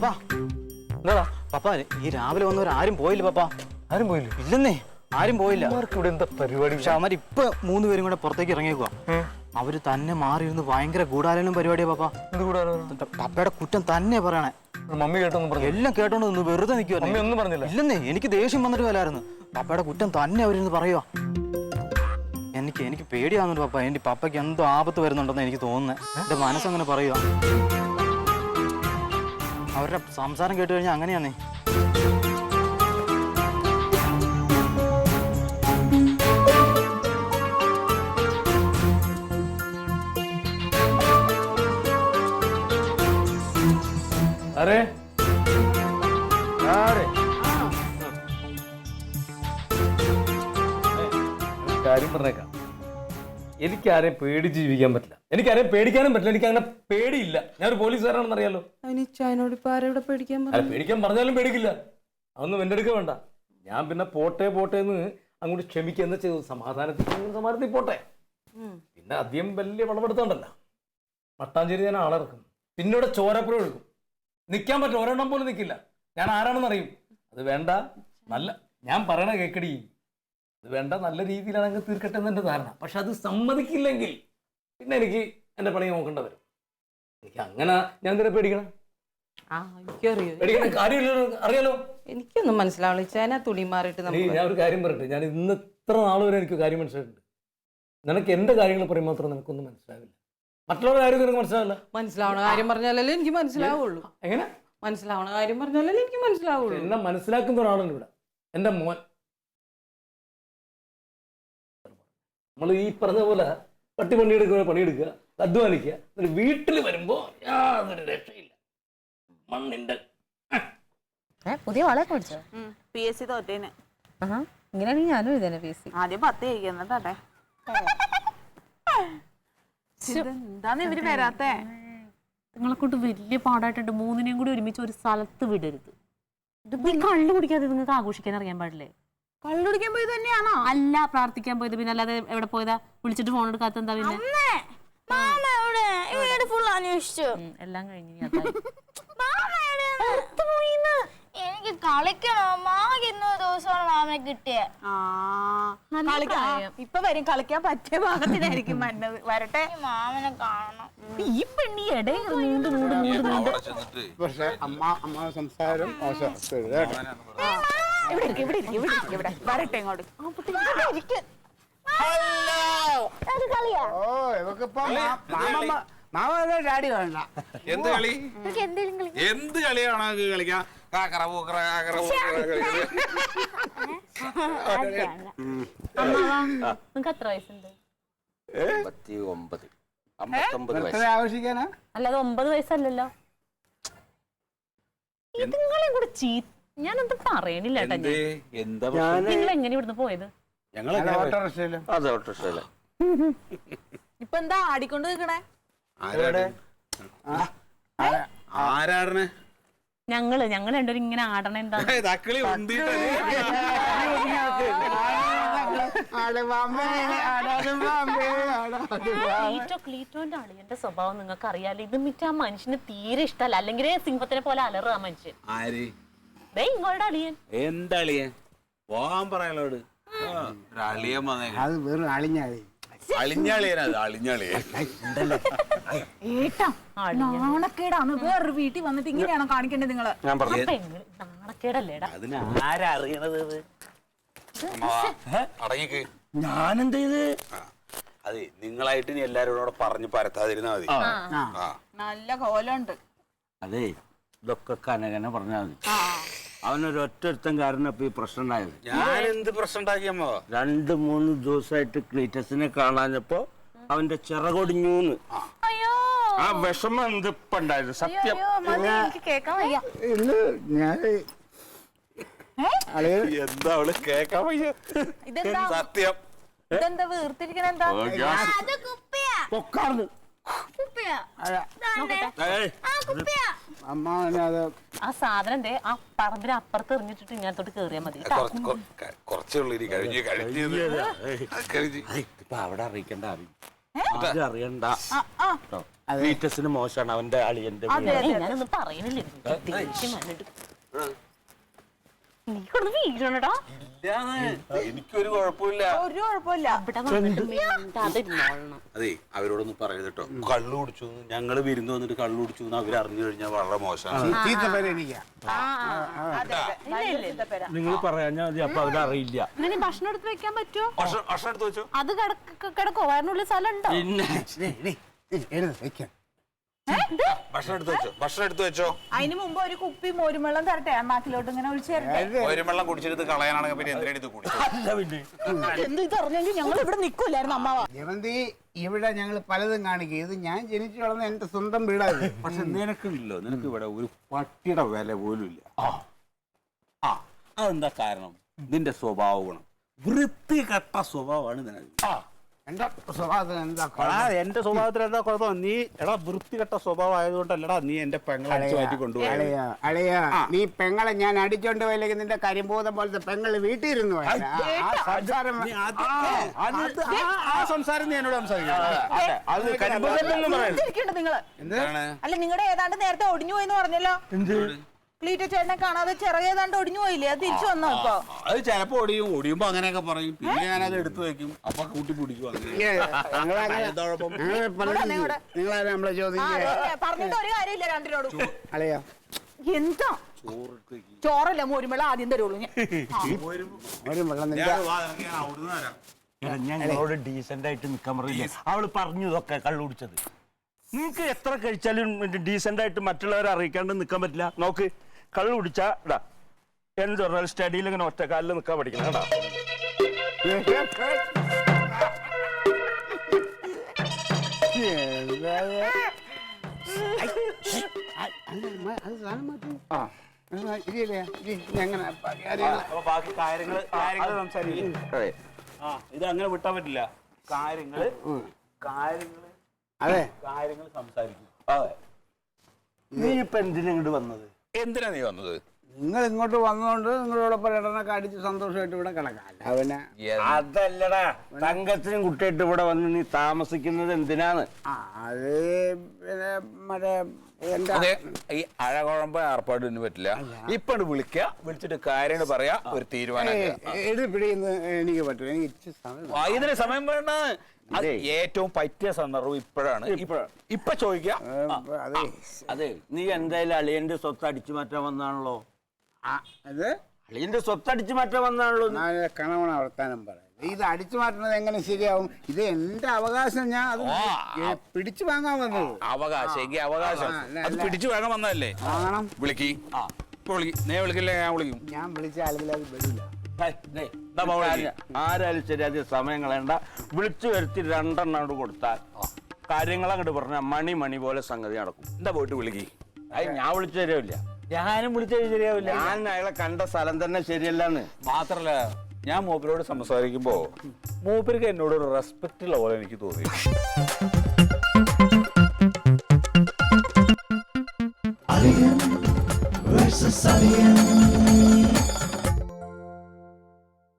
പാപ്പാ എന്താ പാപ്പാ ഈ രാവിലെ വന്നവർ ആരും പോയില്ല പാപ്പാ. ആരും പോയില്ല? ഇല്ലെന്നേ, ആരും പോയില്ല. ഇവിടെ എന്താ പരിപാടി? പക്ഷെ അവന്മാർ ഇപ്പൊ 3 പേരും കൂടെ പുറത്തേക്ക് ഇറങ്ങിയേക്കുവാ. അവര് തന്നെ മാറിയിരുന്ന് ഭയങ്കര ഗൂഢാലോചന പരിപാടിയാ പാപ്പാ. പപ്പയുടെ കുറ്റം തന്നെ പറയണേ. മമ്മി കേട്ടൊന്നും പറഞ്ഞു? എല്ലാം കേട്ടോണ്ട് നിന്ന് വെറുതെ നിൽക്കുവാ. ഒന്നും പറഞ്ഞില്ല? ഇല്ലെന്നേ, എനിക്ക് ദേഷ്യം വന്നിട്ട് വല്ലായിരുന്നു. പപ്പയുടെ കുറ്റം തന്നെ അവരിന്ന് പറയുവാ. എനിക്ക് പേടിയാവുന്നുണ്ട് പപ്പ. എന്റെ പപ്പയ്ക്ക് എന്തോ ആപത്ത് വരുന്നുണ്ടെന്ന് എനിക്ക് തോന്നുന്നത്. എന്റെ മനസ്സങ്ങനെ പറയുക. അവരുടെ സംസാരം കേട്ട് കഴിഞ്ഞാൽ അങ്ങനെയാന്നേ. അരേ കാര്യം പറഞ്ഞേക്കാം. എനിക്കാരെയും പേടിച്ച് ജീവിക്കാൻ പറ്റില്ല. എനിക്കാരെയും പേടിക്കാനും പറ്റില്ല. എനിക്ക് അങ്ങനെ പേടിയില്ല. ഞാനൊരു പോലീസുകാരാണെന്ന് അറിയാലോ. പേടിക്കാൻ പറഞ്ഞാലും പേടിക്കില്ല. അതൊന്നും എൻ്റെ അടുക്ക വേണ്ട. ഞാൻ പിന്നെ പോട്ടെ എന്ന് അങ്ങോട്ട് ക്ഷമിക്കുക ചെയ്തു. സമാധാനത്തിൽ പോട്ടെ. പിന്നെ അധികം വലിയ വളപ്പെടുത്തണ്ടല്ലോ. മട്ടാഞ്ചേരി ഞാൻ ആളിറക്കും. പിന്നെ ഇവിടെ ചോരപ്പുഴ ഒഴുക്കും. നിൽക്കാൻ പറ്റില്ല. ഒരെണ്ണം പോലും നിൽക്കില്ല. ഞാൻ ആരാണെന്ന് അറിയും. അത് വേണ്ട, നല്ല ഞാൻ പറയണ കേക്കടി. അത് വേണ്ട, നല്ല രീതിയിലാണ് അങ്ങ് തീർക്കട്ടെ എന്ന് എൻ്റെ ധാരണ. പക്ഷെ അത് സമ്മതിക്കില്ലെങ്കിൽ പിന്നെ എനിക്ക് എൻ്റെ പണി നോക്കേണ്ട വരും. എനിക്ക് അങ്ങനെ ഞാൻ എന്തിനാ പേടിക്കണം? പേടിക്കണ കാര്യമില്ല. അറിയാലോ. എനിക്കൊന്നും മനസ്സിലാവില്ല. തുണി മാറിയിട്ട് ഞാൻ ഒരു കാര്യം പറയട്ടെ. ഞാൻ ഇന്ന് ഇത്ര നാൾ വരെ എനിക്ക് കാര്യം മനസ്സിലായിട്ടുണ്ട്. നിനക്ക് എൻ്റെ കാര്യങ്ങൾ പറയുമ്പോൾ മാത്രം നിനക്കൊന്നും മനസ്സിലാവില്ല. മറ്റുള്ളവരുടെ കാര്യം നിനക്ക് മനസ്സിലാവില്ല. മനസ്സിലാവണ കാര്യം പറഞ്ഞാലല്ലേ എനിക്ക് മനസ്സിലാവുള്ളൂ. എങ്ങനെ മനസ്സിലാവണ കാര്യം പറഞ്ഞാലല്ലേ എനിക്ക് മനസ്സിലാവുള്ളൂ. എന്നെ മനസ്സിലാക്കുന്ന ഒരാളുണ്ട് ഇവിടെ, എൻ്റെ മോൻ. നമ്മൾ ഈ പറഞ്ഞ പോലെ പണിയെടുക്കുക, അധ്വാനിക്കുക. എന്നിട്ട് വീട്ടിൽ വരുമ്പോ യാതൊരു രക്ഷയില്ല. മണ്ണിന്റെ പുതിയ വളയൊക്കെ പഠിച്ചോ? PSC തോറ്റേന്. ഇങ്ങനെയാണെങ്കിൽ ഞാനും ഇതന്നെ PSC. ആദ്യം 10 കഴിക്കുന്നേ. എന്താന്ന് ഇവര് വരാത്തേ? നിങ്ങളെ കൊണ്ട് വലിയ പാടായിട്ടുണ്ട്. 3-നെയും കൂടി ഒരുമിച്ച് ഒരു സ്ഥലത്ത് വിടരുത്. ഈ കള്ളു കുടിക്കാതെ നിങ്ങൾക്ക് ആഘോഷിക്കാൻ അറിയാൻ പാടില്ലേ? കള്ളുടിക്കാൻ പോയത് തന്നെയാണോ? അല്ല, പ്രാർത്ഥിക്കാൻ പോയത്. പിന്നെ അല്ലാതെ എവിടെ പോയതാ? വിളിച്ചിട്ട് ഫോൺ എടുക്കാത്ത എന്താ? പിന്നെ എല്ലാം കഴിഞ്ഞു. എനിക്ക് കളിക്കണം. മാകുന്ന ദിവസമാണ് മാമനെ കിട്ടിയ. ഇപ്പൊ വരും. കളിക്കാൻ പറ്റിയ ഭാഗത്തിനായിരിക്കും വരട്ടെ. മാമനെ കാണണം. ഈ പെണ്ണി ഇടയിൽ പക്ഷെ അമ്മ സംസാരം ഇവിടെ വരട്ടെ ഇങ്ങോട്ട്. ഡാഡി വേണ്ട. എന്ത് കളിയാണ് കളിക്കാം? നിങ്ങൾക്ക് എത്ര വയസ്സുണ്ട്? 59 ആഘോഷിക്കാനാ? അല്ലാതെ 9 വയസ്സല്ലല്ലോ. നിങ്ങളെ കൂടെ ഞാനൊന്നും പറയണില്ല കേട്ടോ. നിങ്ങൾ എങ്ങനെ ഇവിടുന്ന് പോയത്? ഇപ്പൊ എന്താ ആടിക്കൊണ്ട് നിൽക്കണേ? ആരാടണേ? ഞങ്ങള് രണ്ടുപേരും ഇങ്ങനെ ആടണ എന്താ? ക്ലീറ്റോന്റെ അളിയന്റെ സ്വഭാവം നിങ്ങൾക്ക് അറിയാലോ. ഇത് മിക്ക ആ മനുഷ്യന് തീരെ ഇഷ്ടമല്ല. അല്ലെങ്കിൽ സിംഹത്തിനെ പോലെ അലറുക ആ മനുഷ്യൻ. ഇങ്ങോട്ട് അളിയൻ. എന്തളിയൻ? പോകാൻ പറയാലോട്. അത് വെറും അളിഞ്ഞാളി. നാണക്കേടാണ്. വേറൊരു വീട്ടിൽ വന്നിട്ട് ഇങ്ങനെയാണോ കാണിക്കേണ്ടത് നിങ്ങള്? നാണക്കേടല്ലേടാ. അതിനാരറിയണത്? അടങ്ങിക്ക്. ഞാനെന്ത് ചെയ്ത്? അതെ, നിങ്ങളായിട്ട് ഇനി എല്ലാരോടും പറഞ്ഞ് പരത്താതിരുന്നാ മതി. നല്ല കോലുണ്ട്. അതെ, ഇതൊക്കെ കനകനെ പറഞ്ഞാൽ മതി. അവനൊരൊറ്റൊരുത്തൻ കാരണം ഇപ്പൊ ഈ പ്രശ്നം ഉണ്ടായത്. ഞാൻ എന്ത് പ്രശ്നം ഉണ്ടാക്കിയമ്മോ? 2-3 ദിവസമായിട്ട് ക്ലീറ്റസിനെ കാണാഞ്ഞപ്പോ അവന്റെ ചിറകൊടിഞ്ഞൂന്ന്. ആ വിഷമം എന്തിപ്പുണ്ടായത്? സത്യം. എന്താ അവള് കേക്കാൻ വയ്യ. സത്യം. ഇതെന്താ വീർത്തിരിക്കണ? എന്താ പൊക്കാർന്ന് ആ സാധനം ആ പറമ്പിന് അപ്പുറത്ത് എറിഞ്ഞിട്ടിട്ട് ഇങ്ങനത്തോട്ട് കേറിയാ മതി. ഇപ്പൊ അവിടെ അറിയിക്കണ്ട, അറിയണ്ട. ക്ലീറ്റസിന് മോശമാണ് അവന്റെ അളിയന്റെ ഞാനൊന്നും പറയുന്നില്ല ദേഷ്യം വന്നിട്ട്. നീ കൊണ്ട് വീഴണടാ. എനിക്കൊരു കുഴപ്പമില്ല. ഒരു കുഴപ്പമില്ല. ഇവിടെ വന്നിട്ട് മിണ്ടാതിരുന്നോളണം. അതെ അവരോടൊന്നും പറയരുത് കേട്ടോ. കള്ളു കുടിച്ചു ഞങ്ങള് വിരുന്ന് വന്നിട്ട് കള്ളു കുടിച്ചു അവർ അറിഞ്ഞു കഴിഞ്ഞാൽ വളരെ മോശമാണ്. നിങ്ങൾ പറയാഞ്ഞാൽ മതി, അപ്പൊ അവരറിയില്ല. ഇങ്ങനെ ഭക്ഷണം എടുത്ത് വെക്കാൻ പറ്റുമോ? ഭക്ഷണം എടുത്ത് വെച്ചോ. അത് കിടക്കോ? വയറിനുള്ളിൽ സ്ഥലം ഉണ്ടോ? ഭക്ഷണം എടുത്ത് വെച്ചോ. അതിന് മുമ്പ് ഒരു കുപ്പി മോരുമെള്ളം തരട്ടെ, അണ്ണാക്കിലോട്ട് ഇങ്ങനെ ഒഴിച്ചു തരട്ടെ. ഒരു വെള്ളം കുടിച്ചെടുത്ത് കളയാനാണെങ്കിൽ പിന്നെ എന്തിനെടുത്ത് കുടിച്ചു. എന്ത് ഇതറിഞ്ഞെങ്കിൽ ഞങ്ങൾ ഇവിടെ നിൽക്കൂലായിരുന്നു അമ്മാവ. ജമന്തി, ഇവിടെ ഞങ്ങൾ പലതും കാണിക്കും. ഇത് ഞാൻ ജനിച്ചു വളർന്ന എന്റെ സ്വന്തം വീടാണ്. പക്ഷെ നിനക്കില്ലല്ലോ, നിനക്ക് ഇവിടെ ഒരു പട്ടിയുടെ വില പോലും ഇല്ല. അതെന്താ കാരണം? നിന്റെ സ്വഭാവ ഗുണം, വൃത്തികെട്ട സ്വഭാവമാണ് നിനക്ക്. എന്റെ സ്വഭാവത്തിന് എന്താ എന്റെ സ്വഭാവത്തിൽ എന്താ കുഴപ്പം? നീ വൃത്തികെട്ട സ്വഭാവം ആയതുകൊണ്ടല്ലടാ നീ എന്റെ പെങ്ങളെ അടിച്ചു മാറ്റി കൊണ്ടുപോയി. അളിയാ, നീ പെങ്ങളെ ഞാൻ അടിച്ചോണ്ട് പോയില്ലെങ്കിൽ നിന്റെ കരിമ്പൂതം പോലത്തെ പെങ്ങള് വീട്ടിലിരുന്നു. ആ സംസാരം നീ എന്നോട് നിങ്ങള് അല്ല, നിങ്ങളുടെ ഏതാണ്ട് നേരത്തെ ഒടിഞ്ഞു പോയിന്ന് പറഞ്ഞല്ലോ. ക്ലീറ്റോ ചേട്ടനെ കാണാതെ ചിറക് ഏതാണ്ട് ഒടിഞ്ഞു പോയില്ലേ? അത് തിരിച്ചു വന്നോ ഇപ്പൊ? അത് ചിലപ്പോ ഒടിയുമ്പോ അങ്ങനെയൊക്കെ പറയും. പിന്നെ ഞാനത് എടുത്തു വെക്കും, അപ്പൊ കൂട്ടി പിടിക്കും. നിങ്ങളാരും നമ്മളെ ചോദിക്കുക പറഞ്ഞിട്ട് ഒരു കാര്യമില്ല രണ്ടിനോടും. അളിയാ, എന്താ ചോറല്ല മോരുമെള്ള ആദ്യം തരുള്ളൂ ഞാൻ. ഒരു വെള്ളം ഞങ്ങളോട് ഡീസന്റ് ആയിട്ട് നിൽക്കാൻ പറയില്ല. അവള് പറഞ്ഞു ഇതൊക്കെ കള്ളു കുടിച്ചത്. നിങ്ങൾക്ക് എത്ര കഴിച്ചാലും ഡീസന്റ് ആയിട്ട് മറ്റുള്ളവരെ അറിയിക്കാണ്ട് നിൽക്കാൻ പറ്റില്ല. നോക്ക്, കള്ളു കുടിച്ചാ ഇടാ എന്ത് പറഞ്ഞാൽ സ്റ്റഡിയിൽ ഇങ്ങനെ ഒറ്റ കാലിൽ നിൽക്കാൻ പഠിക്കണം കേട്ടാ. ബാക്കി കാര്യങ്ങള് സംസാരിക്കും. ഇത് അങ്ങനെ വിട്ടാൻ പറ്റില്ല. കാര്യങ്ങള് അതെ, കാര്യങ്ങൾ സംസാരിക്കും. നീ ഇപ്പൊ എന്തിനാ ഇങ്ങോട്ട് വന്നത്? എന്തിനാ നീ വന്നത്? നിങ്ങൾ ഇങ്ങോട്ട് വന്നതുകൊണ്ട് നിങ്ങളോടൊപ്പം രണ്ടെണ്ണൊക്കെ അടിച്ച് സന്തോഷമായിട്ട് ഇവിടെ കിടക്കാം. അവനെ അതല്ലടാ, തങ്കത്തിനും കുട്ടിയായിട്ട് ഇവിടെ വന്ന് നീ താമസിക്കുന്നത് എന്തിനാണ്? അത് പിന്നെ മറ്റേ എന്റെ ഈ അഴകുഴമ്പ ഏർപ്പാടിന് പറ്റില്ല. ഇപ്പൊ വിളിച്ചിട്ട് കാര്യങ്ങൾ പറയാ, ഒരു തീരുമാനം. പിടിയുന്ന എനിക്ക് പറ്റും. എനിക്ക് ഇച്ചിരി സമയം ഇതിന് സമയം വേണ്ട. ഏറ്റവും പറ്റിയ സന്ദർഭം ഇപ്പോഴാണ്. ഇപ്പൊ ചോദിക്കാം. അതെ, നീ എന്തായാലും അളിയന്റെ സ്വത്ത് അടിച്ചു മാറ്റാൻ വന്നാണല്ലോ. അത് അളിയന്റെ സ്വത്ത് അടിച്ചു മാറ്റാൻ വന്നാണല്ലോ. കണവണ വർത്താനം പറയാം. ഇത് അടിച്ചു മാറ്റുന്നത് എങ്ങനെ ശരിയാവും? ഇത് എന്റെ അവകാശം, ഞാൻ അത് പിടിച്ചു വാങ്ങാൻ വന്നത്. അവകാശം അത് പിടിച്ചു വാങ്ങാൻ വന്നതല്ലേ? വാങ്ങണം. വിളിക്കി വിളിക്കില്ല, ഞാൻ വിളിക്കും. ഞാൻ വിളിച്ച ആളുകൾ അത് വരില്ല. ആരായാലും ശരി, അധികം സമയം കളയണ്ട. വിളിച്ചു വരുത്തി 2 എണ്ണം കൊടുത്താൽ കാര്യങ്ങൾ അങ്ങോട്ട് പറഞ്ഞാൽ മണി പോലെ സംഗതി നടക്കും. എന്താ പോയിട്ട് വിളിക്കി? ഞാൻ വിളിച്ചു തരാവില്ല. ഞാനും വിളിച്ചത് ശരിയാവില്ല. ഞാൻ അയാളെ കണ്ട സ്ഥലം തന്നെ ശരിയല്ലാന്ന്. മാത്രല്ല, ഞാൻ മൂപ്പരോട് സംസാരിക്കുമ്പോ മൂപ്പർക്ക് എന്നോട് ഒരു റെസ്പെക്ട് ഉള്ള പോലെ എനിക്ക് തോന്നി.